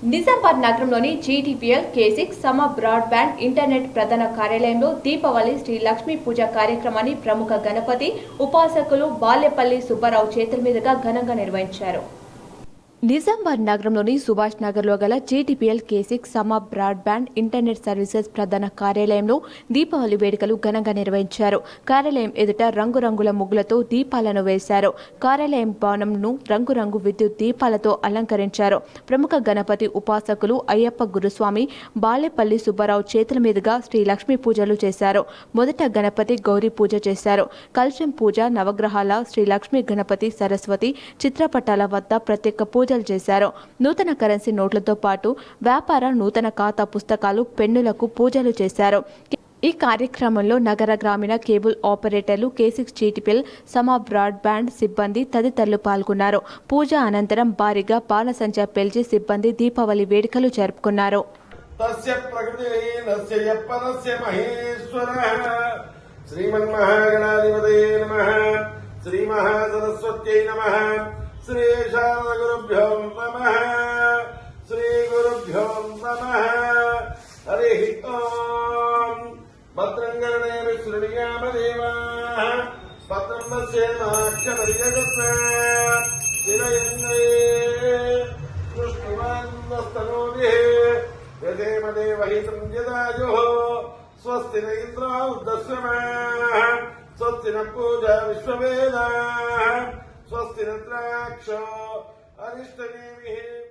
నిజామాబాద్ నగరంలోని GTPL K6 సమ broadband internet ప్రధాన కార్యాలయంలో దీపావళి శ్రీ లక్ష్మీ పూజ కార్యక్రమాన్ని ప్రముఖ గణపతి ఉపాసకులు బాల్యపల్లి సుబ్బారావు చేతుల మీదుగా ఘనంగా నిర్వహించారు. నిజామాబాద్ నగరంలోని సుభాష్ నగర్లో గల జీటీపీఎల్ K6 సమ బ్రాడ్బ్యాండ్ ఇంటర్నెట్ సర్వీసెస్ ప్రధాన కార్యాలయంలో దీపావళి వేడుకలు ఘనంగా నిర్వహించారు. కార్యాలయం ఎదుట రంగురంగుల ముగ్గులతో దీపాలను వేశారు. కార్యాలయం భవనంను రంగురంగు విద్యుత్ దీపాలతో అలంకరించారు. ప్రముఖ గణపతి ఉపాసకులు అయ్యప్ప గురుస్వామి బాలేపల్లి సుబ్బారావు చేతుల మీదుగా శ్రీ లక్ష్మీ పూజలు చేశారు. మొదట గణపతి గౌరీ పూజ చేశారు. కలశం పూజ, నవగ్రహాల, శ్రీ లక్ష్మీ గణపతి సరస్వతి చిత్రపటాల వద్ద ప్రత్యేక పూజ చేశారు. నూతన కరెన్సీ నోట్లతో పాటు వ్యాపార నూతన ఖాతా పుస్తకాలు, పెన్నులకు పూజలు చేశారు. ఈ కార్యక్రమంలో నగర గ్రామీణ కేబుల్ ఆపరేటర్లు, K6 జీటీపీఎల్ సమ బ్రాడ్బ్యాండ్ సిబ్బంది తదితరులు పాల్గొన్నారు. పూజ అనంతరం భారీగా బాణసంచా పేల్చి సిబ్బంది దీపావళి వేడుకలు జరుపుకున్నారు. श्री शारदगुरुभ्यो नमः. श्री गुरुभ्यो नमः. हरि ओम. भद्रंगणे विष्णुयाम देवाः भद्रं पश्येमाक्षमरिजगत्वा शिरयन्ने कृष्णवान्नस्तनोभिः यदेम देवहितं यदायुः स्वस्ति न इन्द्रो वृद्धश्रवाः स्वस्ति न पूजा विश्ववेदाः स्वस्ति नद्राक्षो अरिष्टनेमिः